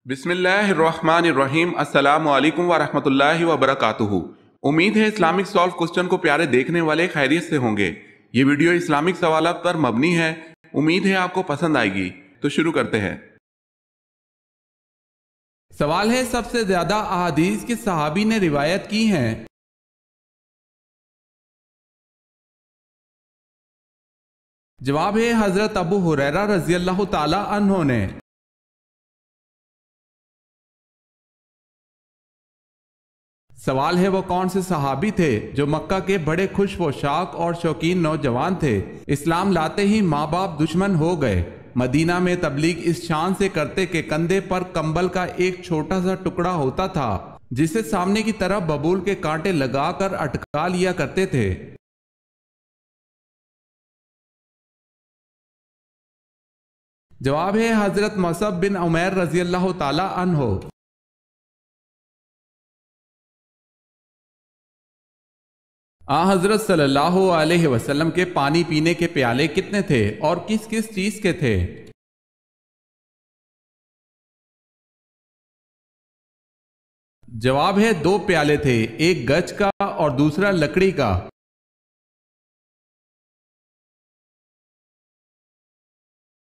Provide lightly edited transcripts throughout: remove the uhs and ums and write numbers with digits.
بسم اللہ الرحمن الرحیم۔ السلام علیکم ورحمۃ اللہ وبرکاتہ۔ امید ہے اسلامک سالو کوسچن کو پیارے دیکھنے والے خیریت سے ہوں گے۔ یہ ویڈیو اسلامک سوالات پر مبنی ہے، امید ہے آپ کو پسند آئے گی۔ تو شروع کرتے ہیں۔ سوال ہے، سب سے زیادہ احادیث کس صحابی نے روایت کی ہیں؟ جواب ہے حضرت ابو ہریرہ رضی اللہ تعالی عنہ نے۔ سوال ہے، وہ کون سے صحابی تھے جو مکہ کے بڑے خوش پوشاک اور شوقین نوجوان تھے؟ اسلام لاتے ہی ماں باپ دشمن ہو گئے۔ مدینہ میں تبلیغ اس شان سے کرتے کہ کندھے پر کمبل کا ایک چھوٹا سا ٹکڑا ہوتا تھا جسے سامنے کی طرف ببول کے کانٹے لگا کر اٹکا لیا کرتے تھے۔ جواب ہے حضرت مصعب بن عمیر رضی اللہ تعالی عنہ۔ حضرت صلی اللہ علیہ وسلم کے پانی پینے کے پیالے کتنے تھے اور کس کس چیز کے تھے؟ جواب ہے 2 پیالے تھے، ایک گچ کا اور دوسرا لکڑی کا۔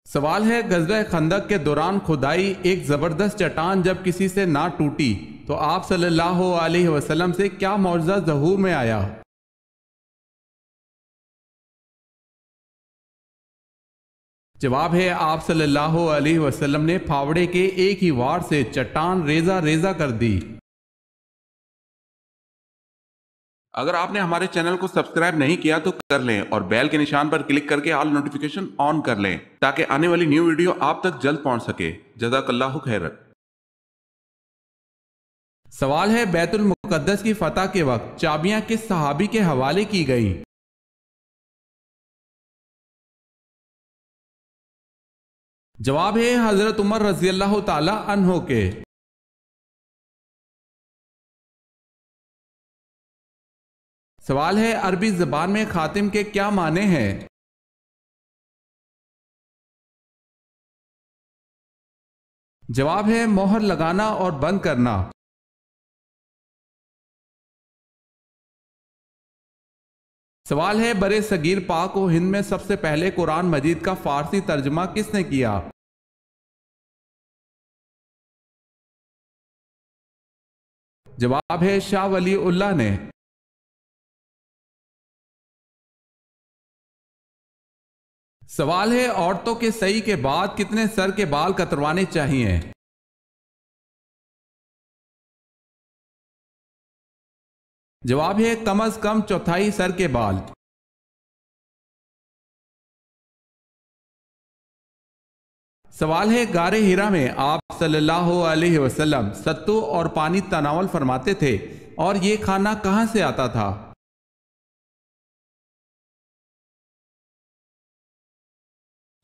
سوال ہے، غزوہ خندق کے دوران کھدائی ایک زبردست چٹان جب کسی سے نہ ٹوٹی تو آپ صلی اللہ علیہ وسلم سے کیا معجزہ ظہور میں آیا؟ جواب ہے، آپ صلی اللہ علیہ وسلم نے پھاوڑے کے ایک ہی وار سے چٹان ریزہ ریزہ کر دی۔ اگر آپ نے ہمارے چینل کو سبسکرائب نہیں کیا تو کر لیں اور بیل کے نشان پر کلک کر کے آل نوٹیفیکیشن آن کر لیں تاکہ آنے والی نیو ویڈیو آپ تک جلد پہنچ سکے۔ جزاک اللہ خیرت۔ سوال ہے، بیت المقدس کی فتح کے وقت چابیاں کس صحابی کے حوالے کی گئیں؟ جواب ہے حضرت عمر رضی اللہ تعالی عنہ کے۔ سوال ہے، عربی زبان میں خاتم کے کیا معنی ہیں؟ جواب ہے مہر لگانا اور بند کرنا۔ سوال ہے، برے صغیر پاک و ہند میں سب سے پہلے قرآن مجید کا فارسی ترجمہ کس نے کیا؟ جواب ہے شاہ ولی اللہ نے۔ سوال ہے، عورتوں کے صحیح کے بعد کتنے سر کے بال کتروانے چاہیے؟ جواب ہے کم از کم چوتھائی سر کے بال۔ سوال ہے، غار ہرا میں آپ صلی اللہ علیہ وسلم ستو اور پانی تناول فرماتے تھے اور یہ کھانا کہاں سے آتا تھا؟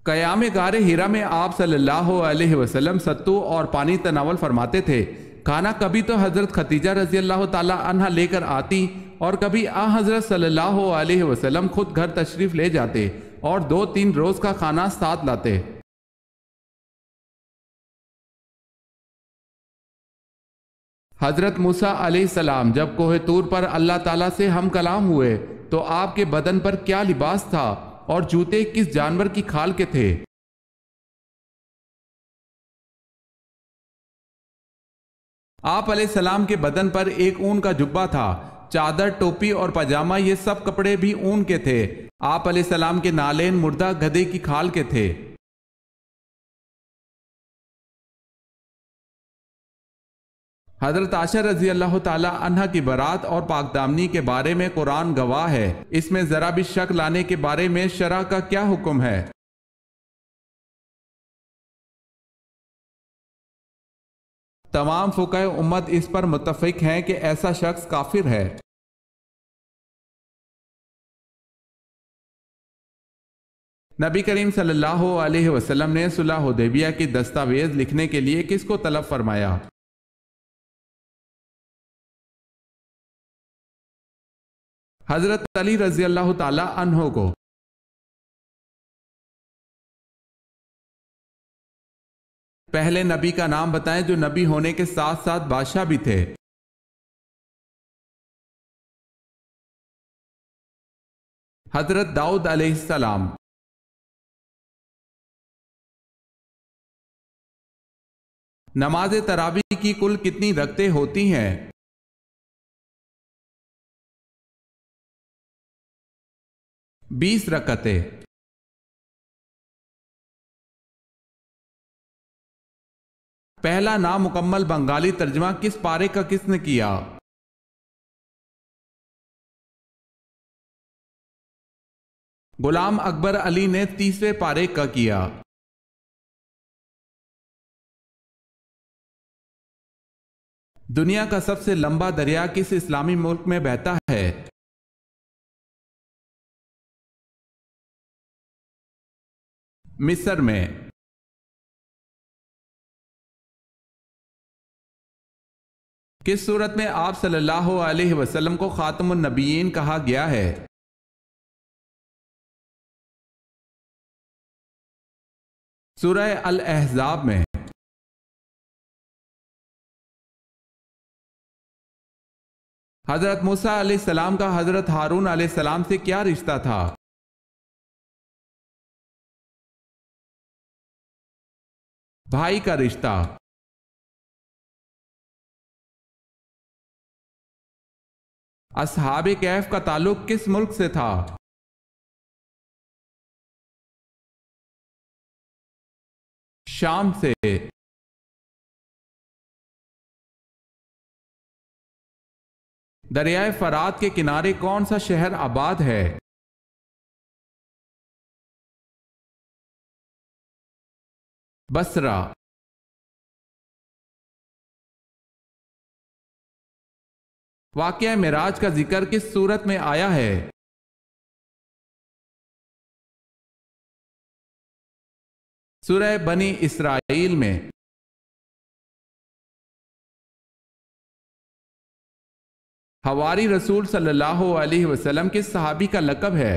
قیام غار ہرا میں آپ صلی اللہ علیہ وسلم ستو اور پانی تناول فرماتے تھے۔ کھانا کبھی تو حضرت خدیجہ رضی اللہ تعالی عنہ لے کر آتی اور کبھی حضرت صلی اللہ علیہ وسلم خود گھر تشریف لے جاتے اور 2-3 روز کا کھانا ساتھ لاتے۔ حضرت موسیٰ علیہ السلام جب کوہ طور پر اللہ تعالیٰ سے ہم کلام ہوئے تو آپ کے بدن پر کیا لباس تھا اور جوتے کس جانور کی کھال کے تھے؟ آپ علیہ السلام کے بدن پر ایک اون کا جبہ تھا، چادر، ٹوپی اور پاجامہ یہ سب کپڑے بھی اون کے تھے۔ آپ علیہ السلام کے نالین مردہ گدھے کی کھال کے تھے۔ حضرت عائشہ رضی اللہ تعالی عنہ کی برات اور پاک دامنی کے بارے میں قرآن گواہ ہے، اس میں ذرا بھی شک لانے کے بارے میں شرع کا کیا حکم ہے؟ تمام فقہ امت اس پر متفق ہیں کہ ایسا شخص کافر ہے۔ نبی کریم صلی اللہ علیہ وسلم نے صلح حدیبیہ کی دستاویز لکھنے کے لیے کس کو طلب فرمایا؟ حضرت علی رضی اللہ تعالی عنہ کو۔ پہلے نبی کا نام بتائیں جو نبی ہونے کے ساتھ ساتھ بادشاہ بھی تھے۔ حضرت داؤد علیہ السلام۔ نماز تراویح کی کل کتنی رکعتیں ہوتی ہیں؟ 20 رکعتیں۔ پہلا نامکمل بنگالی ترجمہ کس پارے کا کس نے کیا؟ غلام اکبر علی نے 30ویں پارے کا کیا۔ دنیا کا سب سے لمبا دریا کس اسلامی ملک میں بہتا ہے؟ مصر میں۔ کس صورت میں آپ صلی اللہ علیہ وسلم کو خاتم النبیین کہا گیا ہے؟ سورہ الاحزاب میں۔ حضرت موسیٰ علیہ السلام کا حضرت ہارون علیہ السلام سے کیا رشتہ تھا؟ بھائی کا رشتہ۔ اصحاب کہف کا تعلق کس ملک سے تھا؟ شام سے۔ دریائے فرات کے کنارے کون سا شہر آباد ہے؟ بصرہ۔ واقعہ معراج کا ذکر کس سورت میں آیا ہے؟ سورہ بنی اسرائیل میں۔ حواری رسول صلی اللہ علیہ وسلم کس صحابی کا لقب ہے؟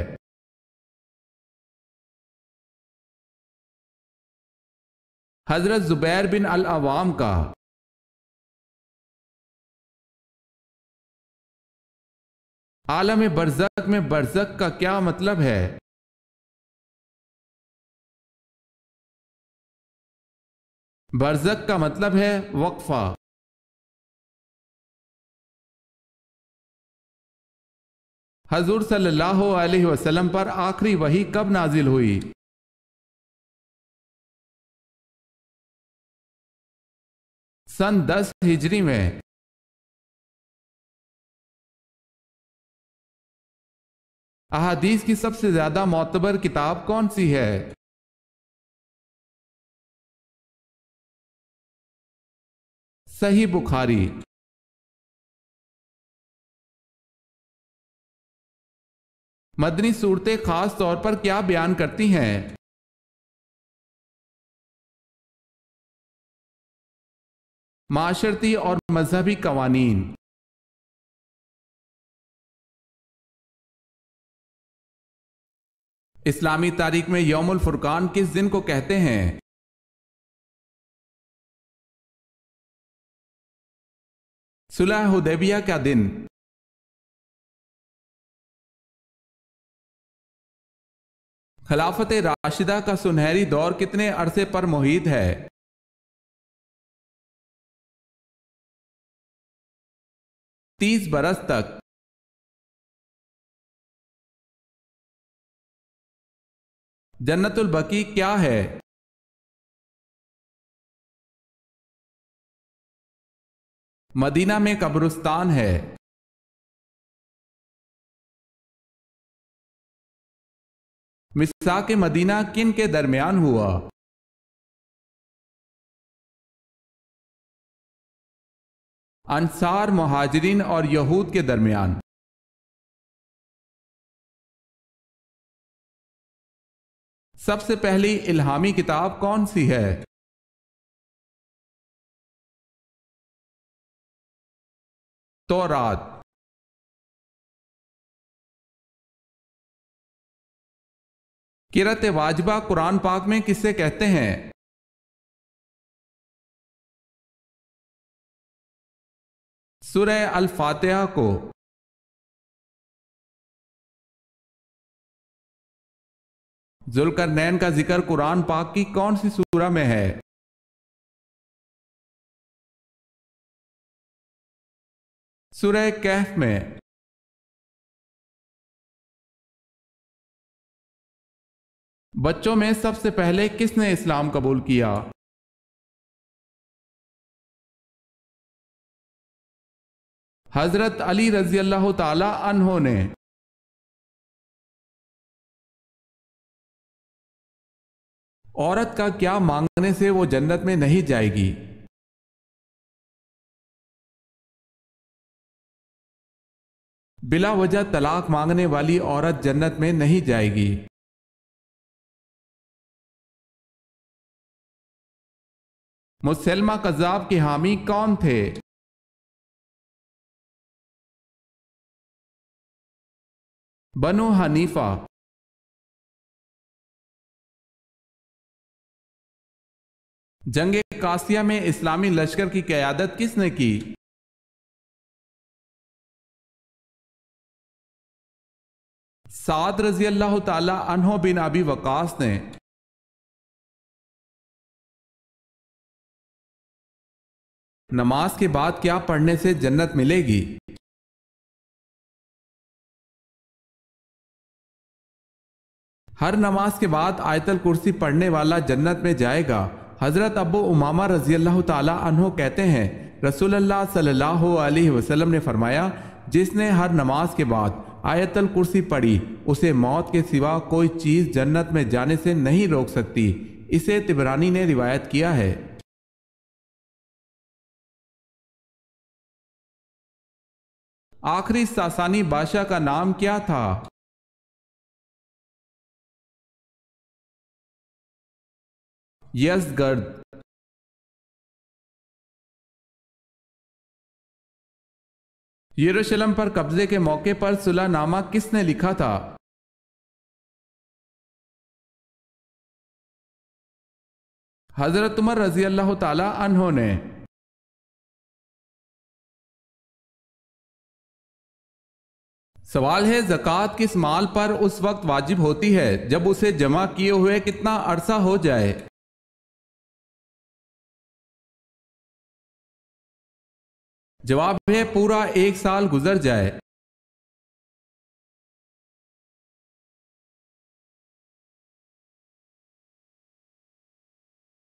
حضرت زبیر بن العوام کا۔ عالم برزخ میں برزخ کا کیا مطلب ہے؟ برزخ کا مطلب ہے وقفہ۔ حضور صلی اللہ علیہ وسلم پر آخری وحی کب نازل ہوئی؟ سن 10 ہجری میں۔ احادیث کی سب سے زیادہ معتبر کتاب کون سی ہے؟ صحیح بخاری۔ مدنی صورتیں خاص طور پر کیا بیان کرتی ہیں؟ معاشرتی اور مذہبی قوانین۔ اسلامی تاریخ میں یوم الفرقان کس دن کو کہتے ہیں؟ صلح حدیبیہ کا دن۔ خلافت راشدہ کا سنہری دور کتنے عرصے پر محیط ہے؟ 30 برس تک۔ جنت البقیع کیا ہے؟ مدینہ میں قبرستان ہے۔ میثاق مدینہ کن کے درمیان ہوا؟ انصار، مہاجرین اور یہود کے درمیان۔ سب سے پہلی الہامی کتاب کون سی ہے؟ تورات۔ قرأت واجبہ قرآن پاک میں کسے کہتے ہیں؟ سورہ الفاتحہ کو ذوالقرنین کا ذکر قرآن پاک کی کون سی سورہ میں ہے؟ سورہ کہف میں۔ بچوں میں سب سے پہلے کس نے اسلام قبول کیا؟ حضرت علی رضی اللہ تعالی عنہ نے۔ عورت کا کیا مانگنے سے وہ جنت میں نہیں جائے گی؟ بلا وجہ طلاق مانگنے والی عورت جنت میں نہیں جائے گی۔ مسلمہ کذاب کے حامی کون تھے؟ بنو حنیفہ۔ جنگ قاسیہ میں اسلامی لشکر کی قیادت کس نے کی؟ سعد رضی اللہ تعالی عنہ بن ابی وقاص نے۔ نماز کے بعد کیا پڑھنے سے جنت ملے گی؟ ہر نماز کے بعد آیت الکرسی پڑھنے والا جنت میں جائے گا۔ حضرت ابو امامہ رضی اللہ تعالی عنہ کہتے ہیں رسول اللہ صلی اللہ علیہ وسلم نے فرمایا جس نے ہر نماز کے بعد آیت الکرسی پڑھی اسے موت کے سوا کوئی چیز جنت میں جانے سے نہیں روک سکتی۔ اسے طبرانی نے روایت کیا ہے۔ آخری ساسانی بادشاہ کا نام کیا تھا؟ یزدگرد۔ یروشلم پر قبضے کے موقع پر صلح نامہ کس نے لکھا تھا؟ حضرت عمر رضی اللہ تعالی عنہ نے۔ سوال ہے زکوٰۃ کس مال پر اس وقت واجب ہوتی ہے جب اسے جمع کیے ہوئے کتنا عرصہ ہو جائے؟ جواب ہے پورا 1 سال گزر جائے۔